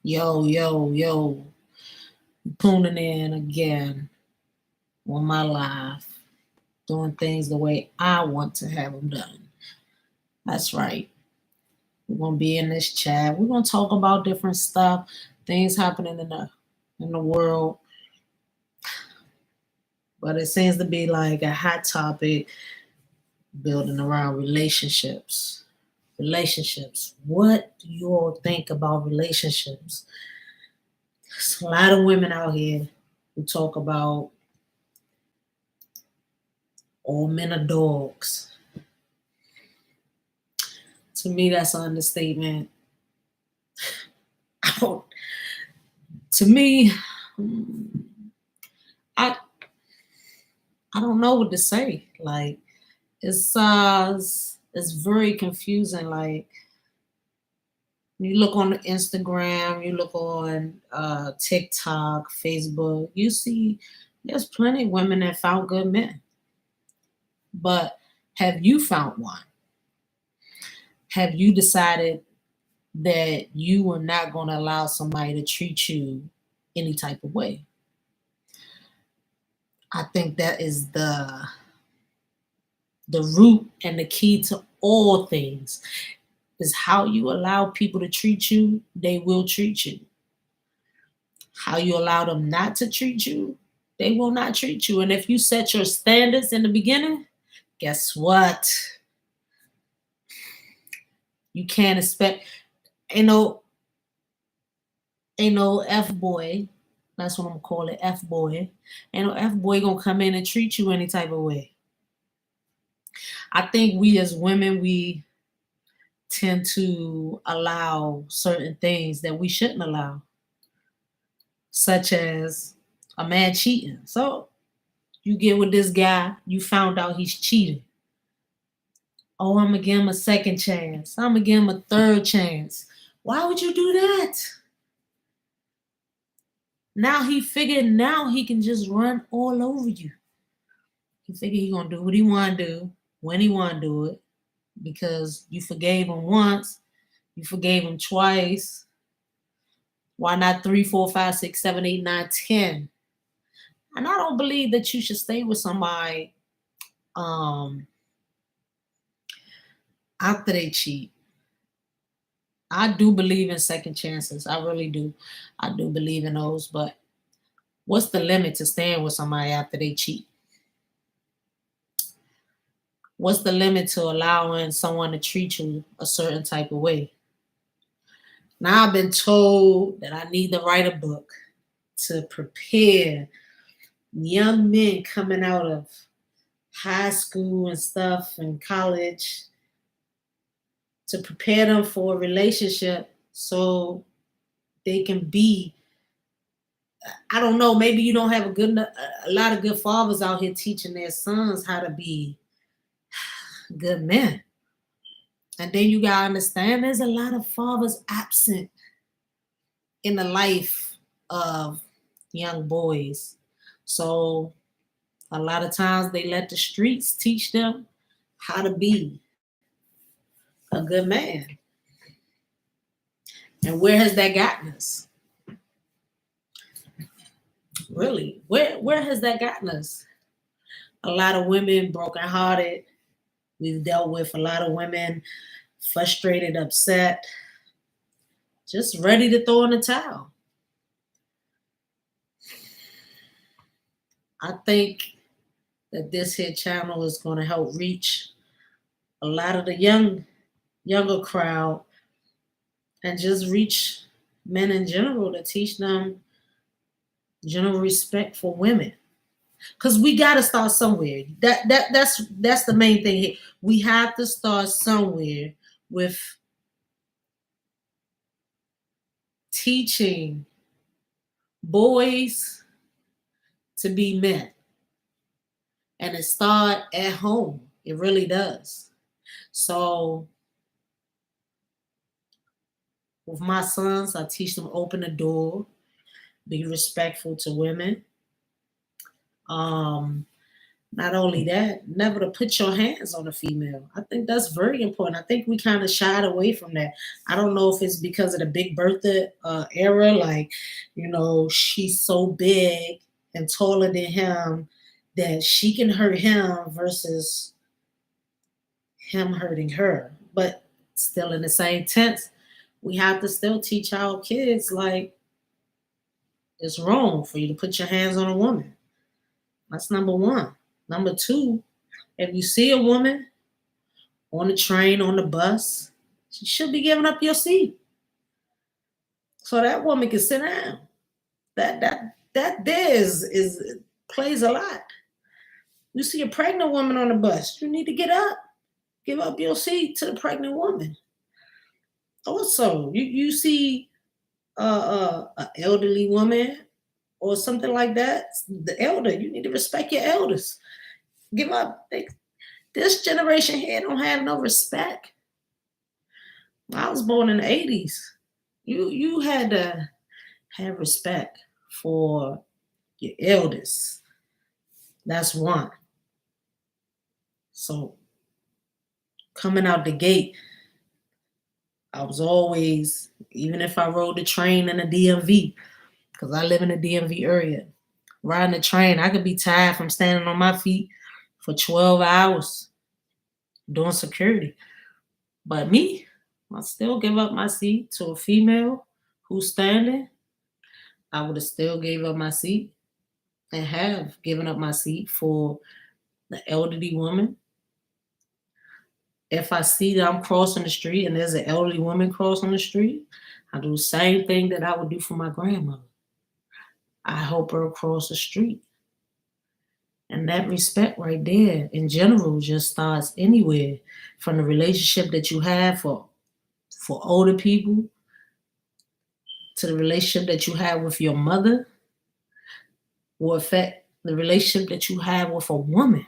Yo, yo, yo, tuning in again on my live, doing things the way I want to have them done. That's right. We're gonna be in this chat. We're gonna talk about different stuff, things happening in the world, but it seems to be like a hot topic building around relationships. Relationships. What do you all think about relationships? There's a lot of women out here who talk about all men are dogs. To me, that's an understatement. I don't, to me, I I don't know what to say. Like it's very confusing. Like you look on Instagram, you look on TikTok, Facebook, you see there's plenty of women that found good men. But have you found one? Have you decided that you are not going to allow somebody to treat you any type of way? I think that is the root and the key to all things is how you allow people to treat you, they will treat you. How you allow them not to treat you, they will not treat you. And if you set your standards in the beginning, guess what? You can't expect ain't no ain't no F boy. That's what I'm gonna call it, F boy. Ain't no F boy gonna come in and treat you any type of way. I think we as women, we tend to allow certain things that we shouldn't allow, such as a man cheating. So you get with this guy, you found out he's cheating. Oh, I'm gonna give him a second chance. I'm gonna give him a third chance. Why would you do that? Now he figured now he can just run all over you. He figured he gonna do what he wanna do, when he wanna do it, because you forgave him once, you forgave him twice. Why not three, four, five, six, seven, eight, nine, 10? And I don't believe that you should stay with somebody um after they cheat. I do believe in second chances. I really do. I do believe in those, but what's the limit to staying with somebody after they cheat? What's the limit to allowing someone to treat you a certain type of way? Now I've been told that I need to write a book to prepare young men coming out of high school and stuff and college to prepare them for a relationship so they can be, I don't know, maybe you don't have a lot of good fathers out here teaching their sons how to be good men. And then you gotta understand there's a lot of fathers absent in the life of young boys. So a lot of times they let the streets teach them how to be a good man. And where has that gotten us? Really, where has that gotten us? A lot of women brokenhearted. We've dealt with a lot of women frustrated, upset, just ready to throw in the towel. I think that this here channel is going to help reach a lot of the younger crowd and just reach men in general to teach them general respect for women. Cause we gotta start somewhere. That's the main thing here. We have to start somewhere with teaching boys to be men. And it start at home. It really does. So with my sons, I teach them open the door, be respectful to women. Um, Not only that, never to put your hands on a female. I think that's very important. I think we kind of shied away from that. I don't know if it's because of the Big Bertha era, like, she's so big and taller than him that she can hurt him versus him hurting her. But still, in the same tense, we have to still teach our kids, like, it's wrong for you to put your hands on a woman. That's number one. Number two, if you see a woman on the train, on the bus, she should be giving up your seat so that woman can sit down. That there is plays a lot. You see a pregnant woman on the bus, you need to get up, give up your seat to the pregnant woman. Also, you see an elderly woman or something like that, the elder, you need to respect your elders. Give up. This generation here don't have no respect. I was born in the 80s. You had to have respect for your elders. That's one. So coming out the gate, I was always, even if I rode the train in the DMV, because I live in the DMV area, riding the train, I could be tired from standing on my feet for 12 hours doing security. But me, I still give up my seat to a female who's standing. I would have still gave up my seat and have given up my seat for the elderly woman. If I see that I'm crossing the street and there's an elderly woman crossing the street, I do the same thing that I would do for my grandmother. I help her across the street. And that respect right there, in general, just starts anywhere from the relationship that you have for older people to the relationship that you have with your mother will affect the relationship that you have with a woman.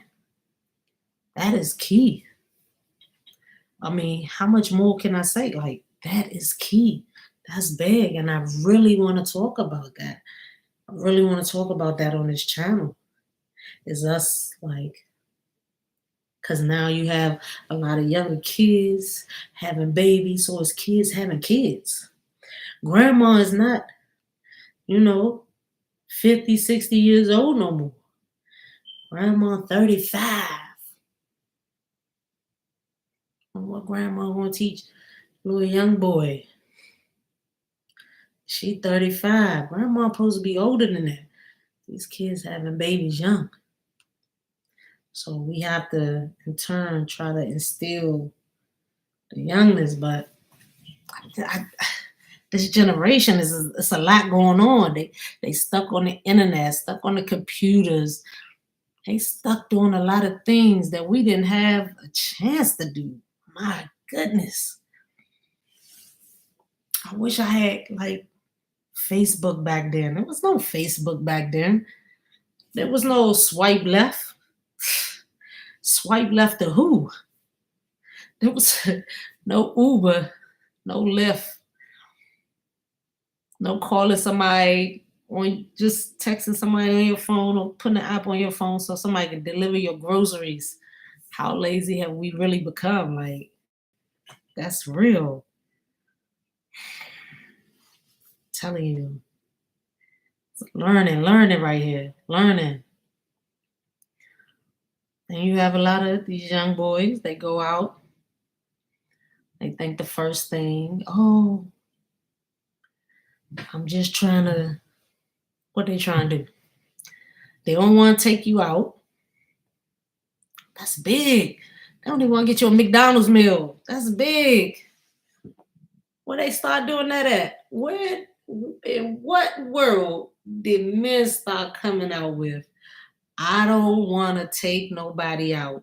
That is key. I mean, how much more can I say? Like, that is key. That's big. And I really want to talk about that. I really want to talk about that on this channel. Is us, like, because now you have a lot of younger kids having babies, so it's kids having kids. Grandma is not, 50, 60 years old no more. Grandma 35. What grandma gonna teach little young boy? She 35. Grandma supposed to be older than that. These kids having babies young. So we have to, in turn, try to instill the youngness. But this generation it's a lot going on. They stuck on the internet, stuck on the computers. They stuck doing a lot of things that we didn't have a chance to do. My goodness. I wish I had like Facebook back then. There was no Facebook back then. There was no swipe left. Swipe left to who? There was no Uber, no Lyft, no calling somebody on just texting somebody on your phone or putting an app on your phone so somebody can deliver your groceries. How lazy have we really become? Like, that's real. I'm telling you. Learning right here. Learning. And you have a lot of these young boys, they go out. They think the first thing, oh, I'm just trying to, what they trying to do? They don't want to take you out. That's big. They don't even want to get you a McDonald's meal. That's big. Where they start doing that at? Where, in what world did men start coming out with, I don't want to take nobody out.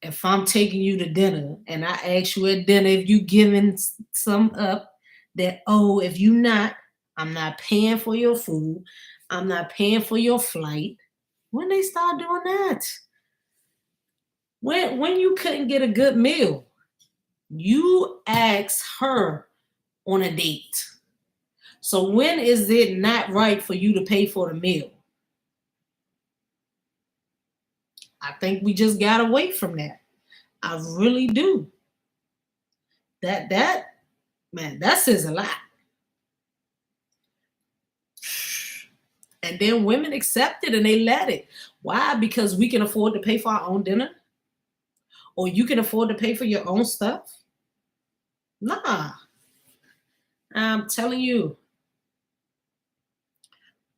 If I'm taking you to dinner and I ask you at dinner if you giving some up, that, oh, if you not, I'm not paying for your food. I'm not paying for your flight. When they start doing that? When you couldn't get a good meal, you asked her on a date. So when is it not right for you to pay for the meal? I think we just got away from that. I really do. That man, that says a lot. And then women accept it and they let it. Why? Because we can afford to pay for our own dinner, or you can afford to pay for your own stuff. Nah, I'm telling you,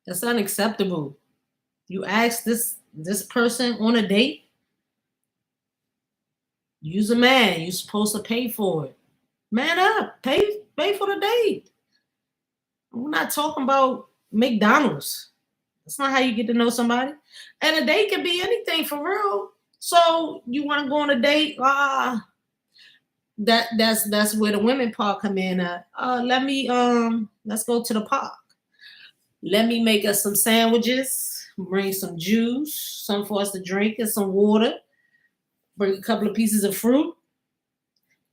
that's unacceptable. You ask this person on a date, you's a man, you're supposed to pay for it. Man up, pay for the date. We're not talking about McDonald's. That's not how you get to know somebody. And a date can be anything for real. So you want to go on a date? That's where the women part come in. Let's go to the park. Let me make us some sandwiches, bring some juice, some for us to drink, and some water. Bring a couple of pieces of fruit.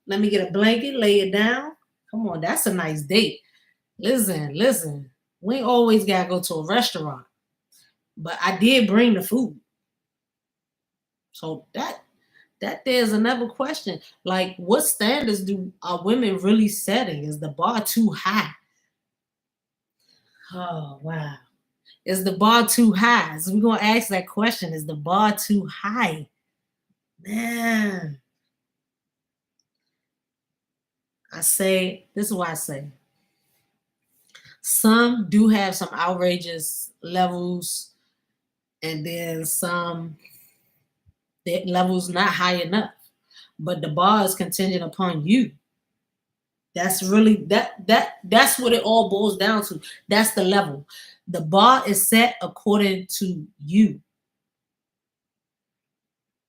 Let me get a blanket, lay it down. Come on, that's a nice date. Listen. We ain't always gotta go to a restaurant. But I did bring the food. So that there's another question. Like, what standards are women really setting? Is the bar too high? Oh wow. Is the bar too high? So we're gonna ask that question. Is the bar too high? Man. This is what I say. Some do have some outrageous levels, and then some that levels not high enough. But the bar is contingent upon you. That's really that's what it all boils down to. That's the level. The bar is set according to you.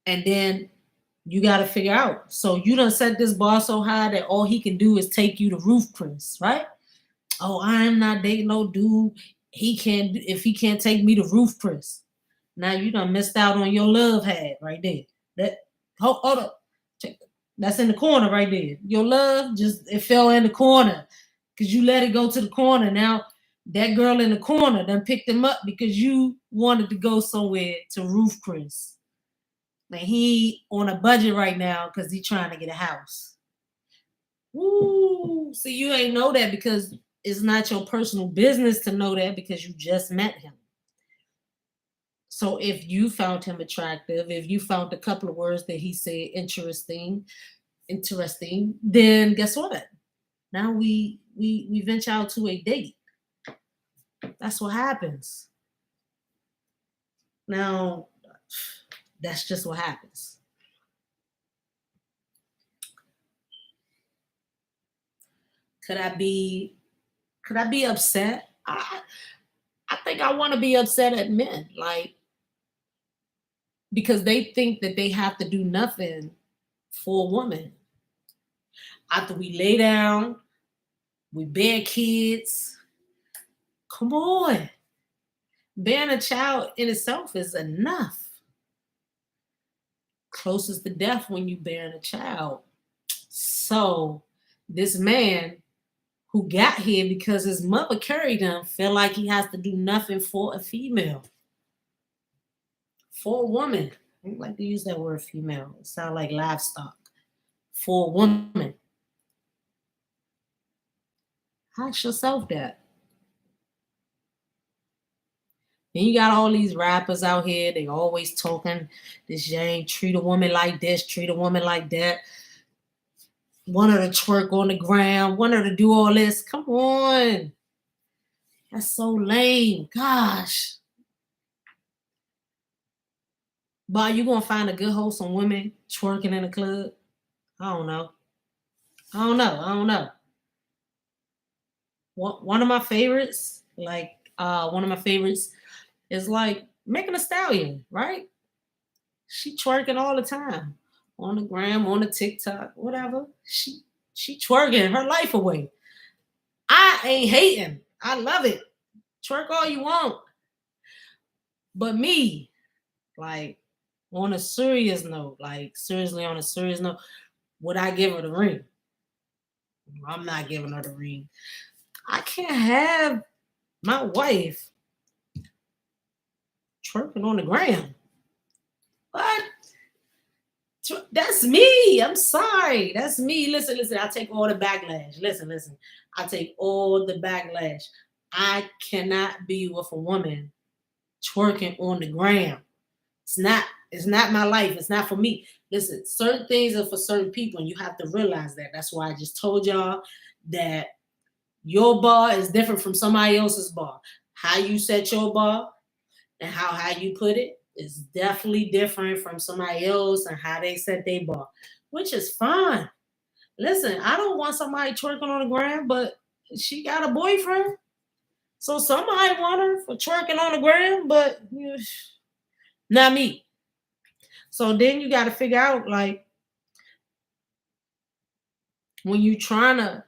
And then you got to figure out. So you done set this bar so high that all he can do is take you to roof Chris, right? Oh, I'm not dating no dude. If he can't take me to roof Chris. Now you done missed out on your love hat right there. That hold up. Check that. That's in the corner right there. Your love just it fell in the corner because you let it go to the corner. Now that girl in the corner done picked him up because you wanted to go somewhere to roof Chris. Now he on a budget right now because he trying to get a house. Woo! See, you ain't know that because it's not your personal business to know that because you just met him. So if you found him attractive, if you found a couple of words that he said interesting, then guess what? Now we venture out to a date. That's what happens. Now that's just what happens. Could I be upset? I think I want to be upset at men, like because they think that they have to do nothing for a woman. After we lay down, we bear kids. Come on. Bearing a child in itself is enough. Closest to death when you bearing a child. So this man who got here because his mother carried him feel like he has to do nothing for a female. For a woman. I don't like to use that word female. It sounds like livestock. For a woman. Ask yourself that. And you got all these rappers out here, they always talking this Yang, treat a woman like this, treat a woman like that. Want her to twerk on the ground, want her to do all this. Come on. That's so lame. Gosh. But you gonna find a good wholesome woman twerking in a club? I don't know. I don't know. One of my favorites, one of my favorites is like Megan Thee Stallion, right? She twerking all the time on the gram, on the TikTok, whatever. She twerking her life away. I ain't hating. I love it. Twerk all you want. But me, like on a serious note, like seriously on a serious note, would I give her the ring? I'm not giving her the ring. I can't have my wife twerking on the gram. What? That's me. I'm sorry. That's me. Listen. I take all the backlash. Listen. I take all the backlash. I cannot be with a woman twerking on the gram. It's not. It's not my life. It's not for me. Listen, certain things are for certain people, and you have to realize that. That's why I just told y'all that your bar is different from somebody else's bar. How you set your bar and how you put it is definitely different from somebody else and how they set their bar, which is fine. Listen, I don't want somebody twerking on the ground, but she got a boyfriend. So somebody want her for twerking on the ground, but not me. So then you got to figure out, like, when you trying to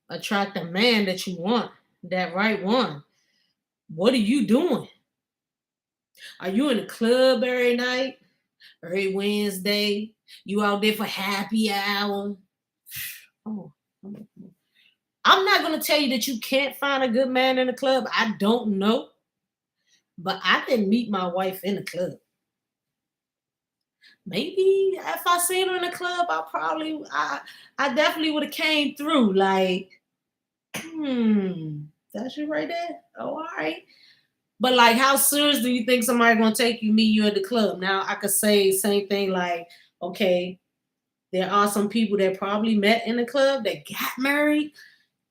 attract a man that you want, that right one, what are you doing? Are you in the club every night, every Wednesday? You out there for happy hour? Oh, I'm not gonna tell you that you can't find a good man in the club. I don't know, but I didn't meet my wife in the club. Maybe if I seen her in the club, I definitely would have came through. Like, that's you right there. Oh, all right. But like, how serious do you think somebody gonna take you, meet you at the club? Now I could say same thing. Like, okay, there are some people that probably met in the club that got married,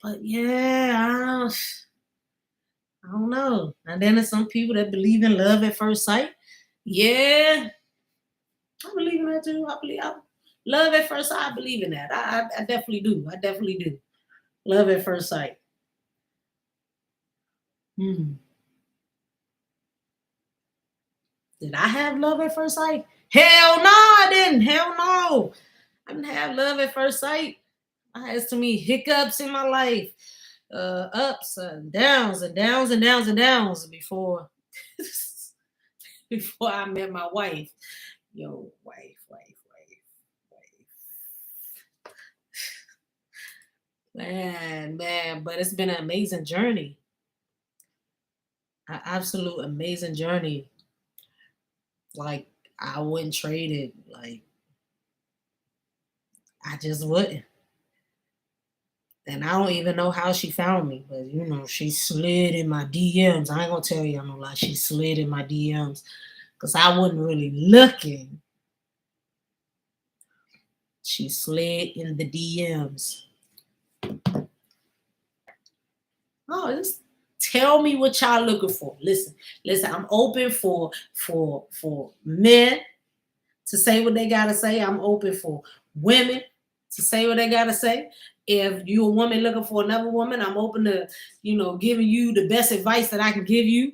but yeah, I don't know. And then there's some people that believe in love at first sight. Yeah, I believe in that too. Love at first sight. I believe in that. I definitely do. I definitely do. Love at first sight. Hmm. Did I have love at first sight? Hell no, I didn't. Hell no. I didn't have love at first sight. I had so many hiccups in my life, ups and downs and downs and downs and downs before before I met my wife. Yo, wife. Man, but it's been an amazing journey. An absolute amazing journey. Like, I wouldn't trade it. Like, I just wouldn't. And I don't even know how she found me, but she slid in my DMs. I ain't gonna tell you no lie. She slid in my DMs because I wasn't really looking. She slid in the DMs. Oh, just tell me what y'all looking for. Listen. I'm open for men to say what they gotta say. I'm open for women to say what they gotta say. If you're a woman looking for another woman, I'm open to, giving you the best advice that I can give you.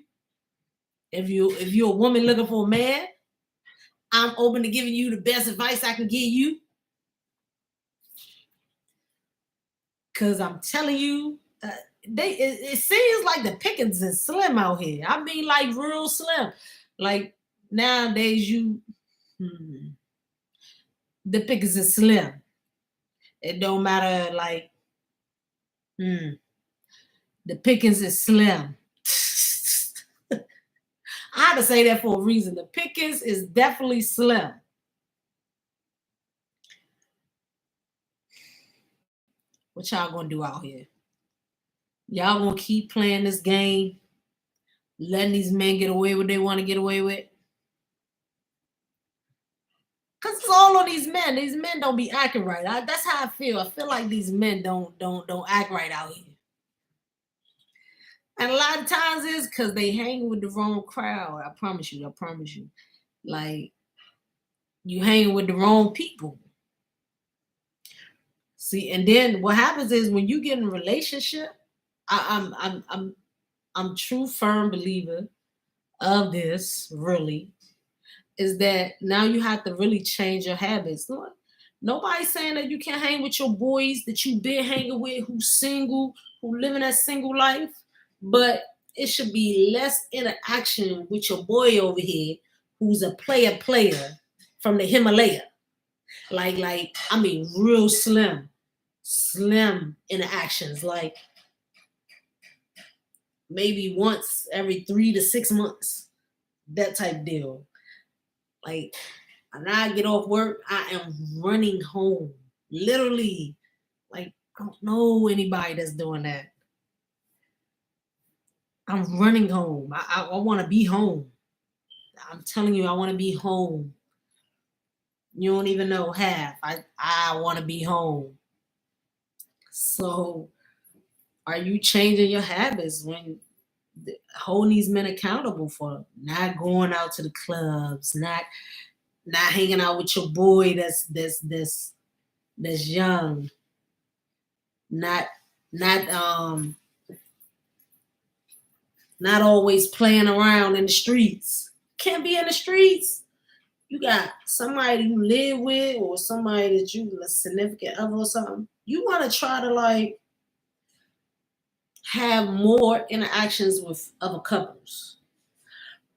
If you're a woman looking for a man, I'm open to giving you the best advice I can give you. Cause I'm telling you, it seems like the pickings is slim out here. I mean, like real slim. Like nowadays, the pickings is slim. It don't matter. Like, the pickings is slim. I had to say that for a reason. The pickings is definitely slim. What y'all gonna do out here? Y'all gonna keep playing this game, letting these men get away with what they want to get away with? Cause it's all on these men. These men don't be acting right. That's how I feel. I feel like these men don't act right out here. And a lot of times it's because they hang with the wrong crowd. I promise you. Like, you hanging with the wrong people. See, and then what happens is when you get in a relationship, I'm true firm believer of this, really, is that now you have to really change your habits. Nobody's saying that you can't hang with your boys that you've been hanging with, who's single, who living that single life, but it should be less interaction with your boy over here, who's a player from the Himalaya. Like I mean, real slim interactions. Like maybe once every 3 to 6 months, that type deal. Like, When I get off work, I am running home. Literally. Like, I don't know anybody that's doing that. I'm running home. I want to be home. I'm telling you, I want to be home. You don't even know half. I want to be home. So, are you changing your habits when holding these men accountable for not going out to the clubs, not hanging out with your boy that's young, not not not always playing around in the streets. Can't be in the streets. You got somebody you live with or somebody that you a significant other or something. You want to try to like have more interactions with other couples.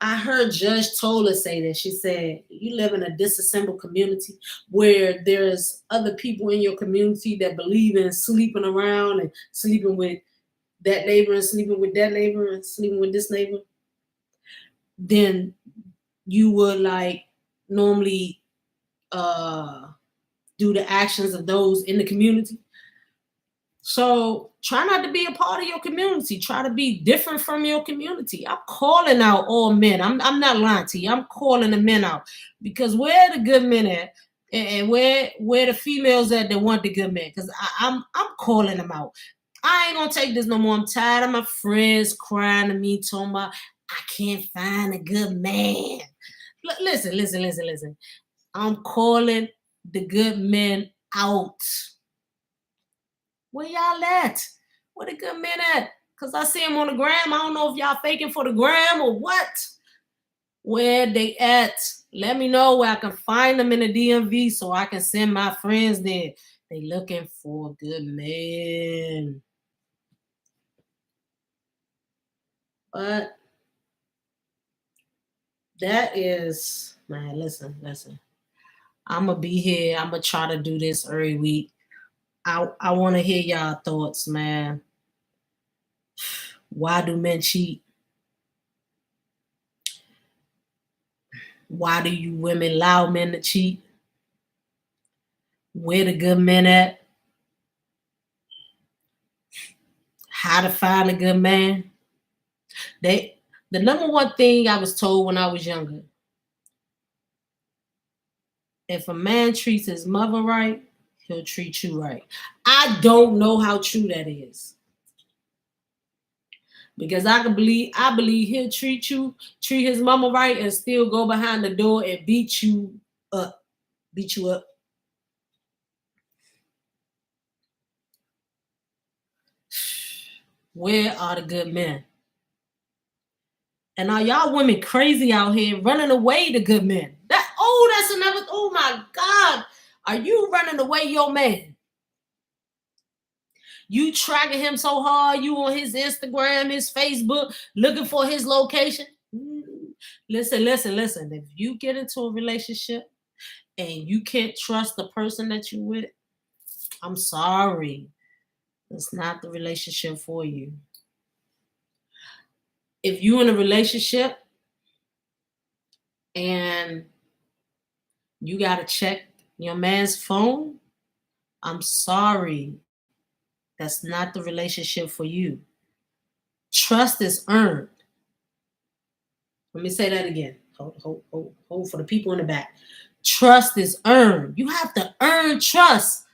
I heard Judge Tola say that. She said, you live in a disassembled community where there's other people in your community that believe in sleeping around and sleeping with that neighbor and sleeping with that neighbor and sleeping with this neighbor. Then you would like normally do the actions of those in the community. So try not to be a part of your community. Try to be different from your community. I'm calling out all men. I'm not lying to you. I'm calling the men out because where the good men at, and where the females at that want the good men? Because I'm calling them out. I ain't gonna take this no more. I'm tired of my friends crying to me, talking about I can't find a good man. Listen. I'm calling the good men out. Where y'all at? Where the good men at? Because I see them on the gram. I don't know if y'all faking for the gram or what. Where they at? Let me know where I can find them in the DMV so I can send my friends there. They looking for good men. But that is, man, listen. I'm going to be here. I'm going to try to do this every week. I want to hear y'all thoughts, man. Why do men cheat? Why do you women allow men to cheat? Where the good men at? How to find a good man? The number one thing I was told when I was younger, if a man treats his mother right, he'll treat you right. I don't know how true that is. Because I believe he'll treat his mama right and still go behind the door and beat you up. Where are the good men? And are y'all women crazy out here running away to good men? That's another, oh my God. Are you running away your man? You tracking him so hard, you on his Instagram, his Facebook, looking for his location. Listen. If you get into a relationship and you can't trust the person that you with, I'm sorry. It's not the relationship for you. If you in a relationship and you gotta check your man's phone, I'm sorry. That's not the relationship for you. Trust is earned. Let me say that again. Hold for the people in the back. Trust is earned. You have to earn trust.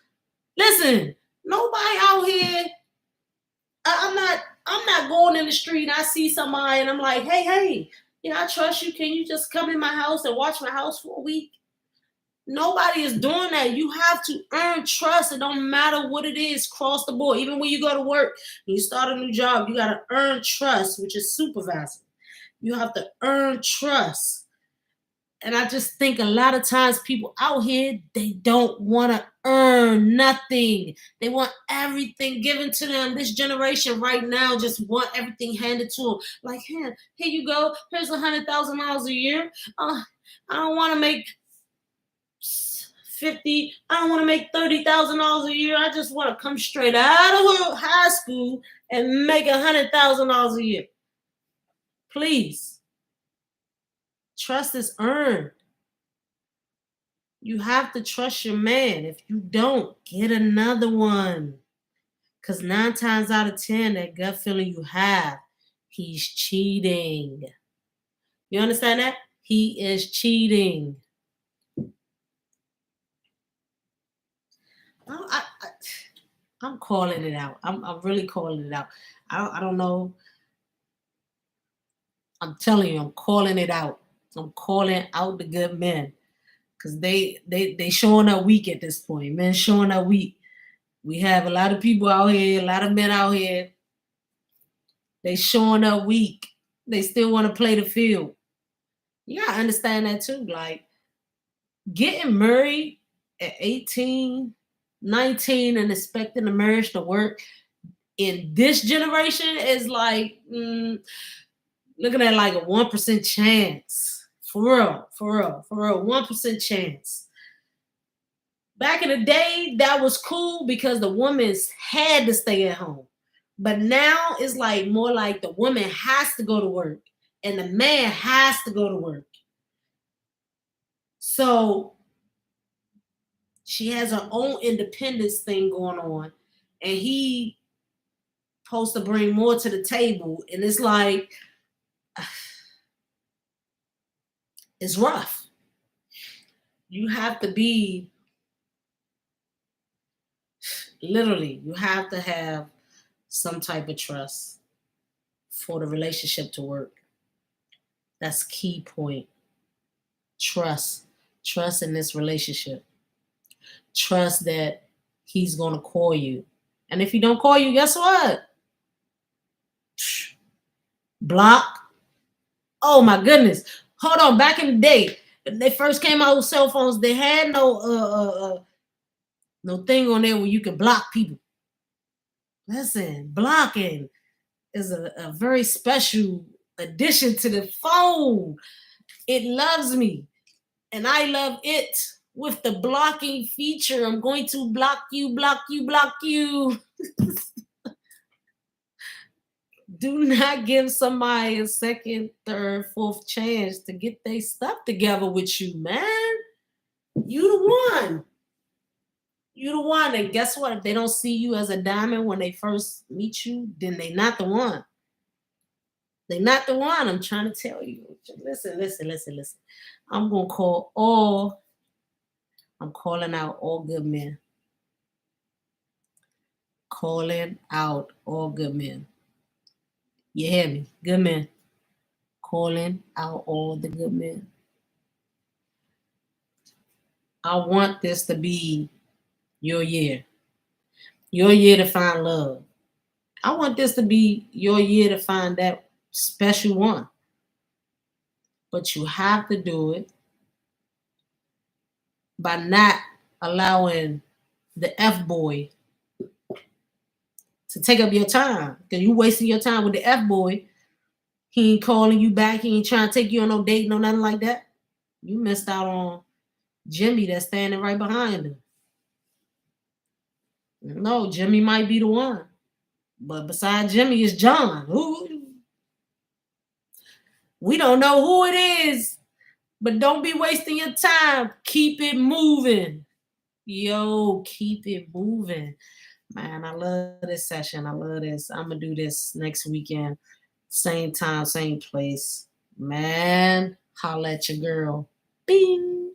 Listen, nobody out here. I'm not going in the street and I see somebody and I'm like, hey, I trust you. Can you just come in my house and watch my house for a week? Nobody is doing that. You have to earn trust. It don't matter what it is, cross the board. Even when you go to work, you start a new job, you got to earn trust, which is supervisor. You have to earn trust. And I just think a lot of times people out here, they don't want to earn nothing. They want everything given to them. This generation right now just want everything handed to them. Like, here you go. Here's $100,000 a year. I don't want to make 50. I don't want to make $30,000 a year. I just want to come straight out of high school and make $100,000 a year. Please. Trust is earned. You have to trust your man. If you don't, get another one. Because 9 times out of 10, that gut feeling you have, he's cheating. You understand that? He is cheating. I'm calling it out. I'm really calling it out. I don't know. I'm telling you, I'm calling it out. I'm calling out the good men. Because they showing up weak at this point. Men showing up weak. We have a lot of people out here, a lot of men out here. They showing up weak. They still want to play the field. You gotta understand that too. Like getting married at 18, 19 and expecting the marriage to work in this generation is like looking at like a 1% chance. For real, 1% chance. Back in the day, that was cool because the women had to stay at home. But now it's like more like the woman has to go to work and the man has to go to work. So she has her own independence thing going on, and he supposed to bring more to the table. And it's like, it's rough. You have to be, literally, you have to have some type of trust for the relationship to work. That's key point. Trust. Trust in this relationship. Trust that he's going to call you. And if he don't call you, guess what? Block. Oh my goodness. Hold on. Back in the day, they first came out with cell phones. They had no thing on there where you could block people. Listen, blocking is a very special addition to the phone. It loves me, and I love it with the blocking feature. I'm going to block you, block you, block you. Do not give somebody a second, third, fourth chance to get their stuff together with you, man. You the one. You the one. And guess what? If they don't see you as a diamond when they first meet you, then they not the one. They not the one. I'm trying to tell you. Listen. I'm calling out all good men. Calling out all good men. You hear me? Good men. Calling out all the good men. I want this to be your year. Your year to find love. I want this to be your year to find that special one. But you have to do it by not allowing the F-boy to take up your time. Because you wasting your time with the F-boy. He ain't calling you back. He ain't trying to take you on no date, no nothing like that. You missed out on Jimmy that's standing right behind him. No, Jimmy might be the one. But beside Jimmy is John. We don't know who it is. But don't be wasting your time. Keep it moving. Yo, keep it moving. Man, I love this session. I love this. I'm going to do this next weekend. Same time, same place. Man, holla at your girl. Bing.